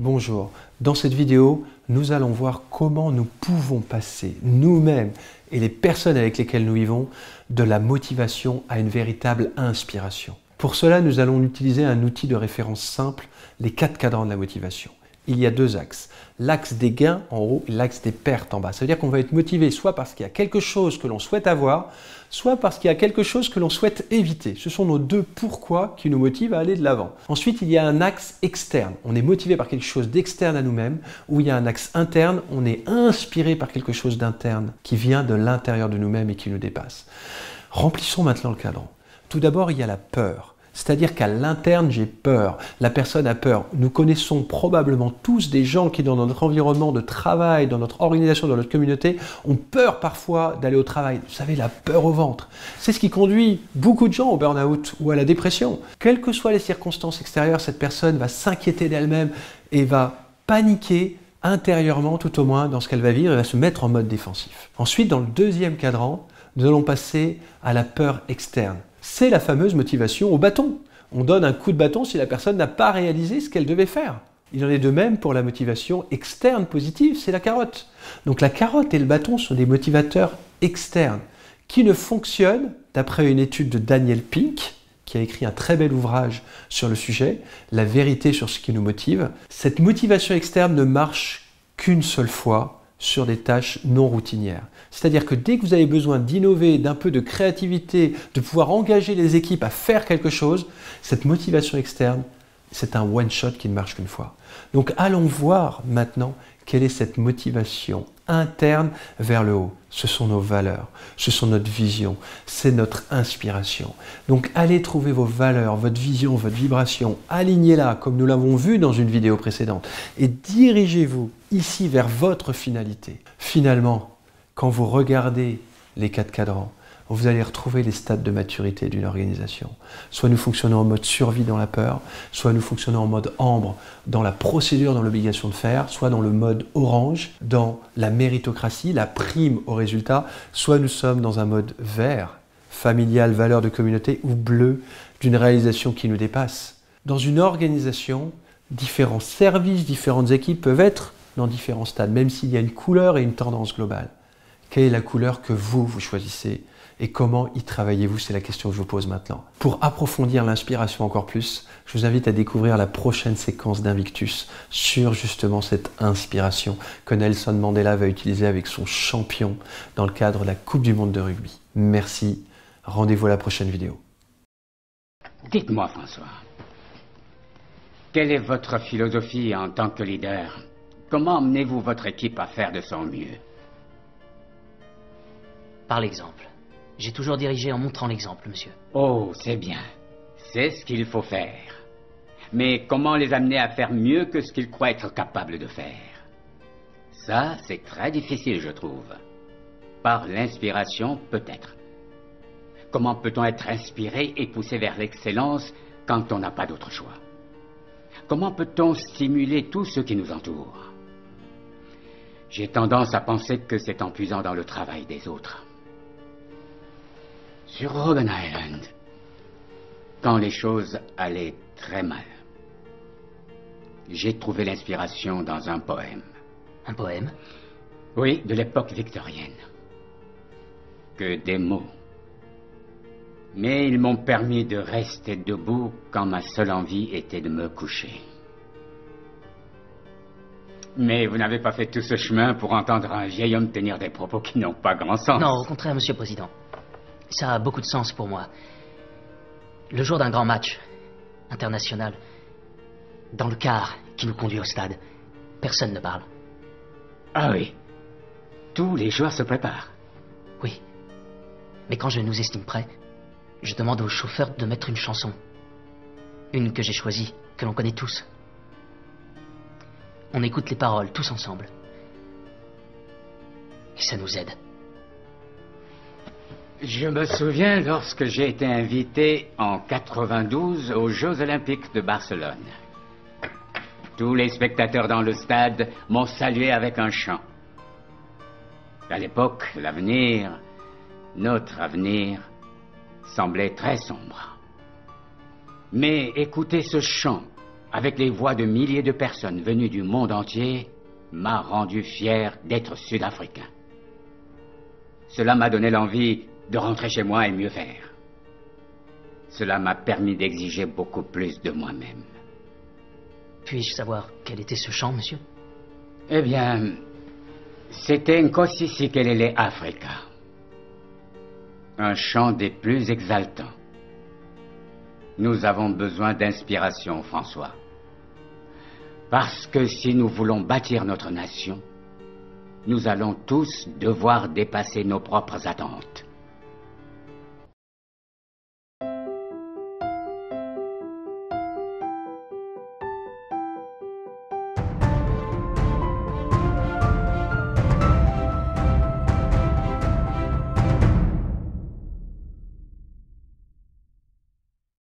Bonjour, dans cette vidéo, nous allons voir comment nous pouvons passer nous-mêmes et les personnes avec lesquelles nous vivons de la motivation à une véritable inspiration. Pour cela, nous allons utiliser un outil de référence simple, les 4 cadrans de la motivation. Il y a 2 axes, l'axe des gains en haut et l'axe des pertes en bas. Ça veut dire qu'on va être motivé soit parce qu'il y a quelque chose que l'on souhaite avoir, soit parce qu'il y a quelque chose que l'on souhaite éviter. Ce sont nos 2 pourquoi qui nous motivent à aller de l'avant. Ensuite, il y a un axe externe. On est motivé par quelque chose d'externe à nous-mêmes, ou il y a un axe interne. On est inspiré par quelque chose d'interne qui vient de l'intérieur de nous-mêmes et qui nous dépasse. Remplissons maintenant le cadran. Tout d'abord, il y a la peur. C'est-à-dire qu'à l'interne, j'ai peur. La personne a peur. Nous connaissons probablement tous des gens qui, dans notre environnement de travail, dans notre organisation, dans notre communauté, ont peur parfois d'aller au travail. Vous savez, la peur au ventre. C'est ce qui conduit beaucoup de gens au burn-out ou à la dépression. Quelles que soient les circonstances extérieures, cette personne va s'inquiéter d'elle-même et va paniquer intérieurement, tout au moins, dans ce qu'elle va vivre, et va se mettre en mode défensif. Ensuite, dans le deuxième cadran, nous allons passer à la peur externe. C'est la fameuse motivation au bâton. On donne un coup de bâton si la personne n'a pas réalisé ce qu'elle devait faire. Il en est de même pour la motivation externe positive, c'est la carotte. Donc la carotte et le bâton sont des motivateurs externes qui ne fonctionnent, d'après une étude de Daniel Pink, qui a écrit un très bel ouvrage sur le sujet, La vérité sur ce qui nous motive. Cette motivation externe ne marche qu'une seule fois sur des tâches non routinières. C'est-à-dire que dès que vous avez besoin d'innover, d'un peu de créativité, de pouvoir engager les équipes à faire quelque chose, cette motivation externe, c'est un one-shot qui ne marche qu'une fois. Donc allons voir maintenant quelle est cette motivation interne vers le haut. Ce sont nos valeurs, ce sont notre vision, c'est notre inspiration. Donc allez trouver vos valeurs, votre vision, votre vibration, alignez-la comme nous l'avons vu dans une vidéo précédente et dirigez-vous ici vers votre finalité. Finalement, quand vous regardez les 4 cadrans, vous allez retrouver les stades de maturité d'une organisation. Soit nous fonctionnons en mode survie dans la peur, soit nous fonctionnons en mode ambre dans la procédure, dans l'obligation de faire, soit dans le mode orange, dans la méritocratie, la prime au résultat, soit nous sommes dans un mode vert, familial, valeur de communauté, ou bleu, d'une réalisation qui nous dépasse. Dans une organisation, différents services, différentes équipes peuvent être dans différents stades, même s'il y a une couleur et une tendance globale. Quelle est la couleur que vous choisissez? Et comment y travaillez-vous? C'est la question que je vous pose maintenant. Pour approfondir l'inspiration encore plus, je vous invite à découvrir la prochaine séquence d'Invictus sur justement cette inspiration que Nelson Mandela va utiliser avec son champion dans le cadre de la Coupe du Monde de rugby. Merci, rendez-vous à la prochaine vidéo. Dites-moi, François, quelle est votre philosophie en tant que leader? Comment emmenez-vous votre équipe à faire de son mieux? Par l'exemple. J'ai toujours dirigé en montrant l'exemple, monsieur. Oh, c'est bien. C'est ce qu'il faut faire. Mais comment les amener à faire mieux que ce qu'ils croient être capables de faire? Ça, c'est très difficile, je trouve. Par l'inspiration, peut-être. Comment peut-on être inspiré et poussé vers l'excellence quand on n'a pas d'autre choix? Comment peut-on stimuler tout ce qui nous entoure? J'ai tendance à penser que c'est en puisant dans le travail des autres. Sur Robben Island, quand les choses allaient très mal, j'ai trouvé l'inspiration dans un poème. Un poème? Oui, de l'époque victorienne. Que des mots. Mais ils m'ont permis de rester debout quand ma seule envie était de me coucher. Mais vous n'avez pas fait tout ce chemin pour entendre un vieil homme tenir des propos qui n'ont pas grand sens. Non, au contraire, monsieur le Président. Ça a beaucoup de sens pour moi. Le jour d'un grand match international, dans le car qui nous conduit au stade, personne ne parle. Ah oui. Tous les joueurs se préparent. Oui. Mais quand je nous estime prêts, je demande au chauffeur de mettre une chanson. Une que j'ai choisie, que l'on connaît tous. On écoute les paroles tous ensemble. Et ça nous aide. Je me souviens lorsque j'ai été invité en 92 aux Jeux Olympiques de Barcelone. Tous les spectateurs dans le stade m'ont salué avec un chant. À l'époque, l'avenir, notre avenir, semblait très sombre. Mais écoutez ce chant avec les voix de milliers de personnes venues du monde entier, m'a rendu fier d'être sud-africain. Cela m'a donné l'envie de rentrer chez moi et mieux faire. Cela m'a permis d'exiger beaucoup plus de moi-même. Puis-je savoir quel était ce chant, monsieur? Eh bien, c'était Nkosi Sikelele Africa. Un chant des plus exaltants. Nous avons besoin d'inspiration, François. Parce que si nous voulons bâtir notre nation, nous allons tous devoir dépasser nos propres attentes.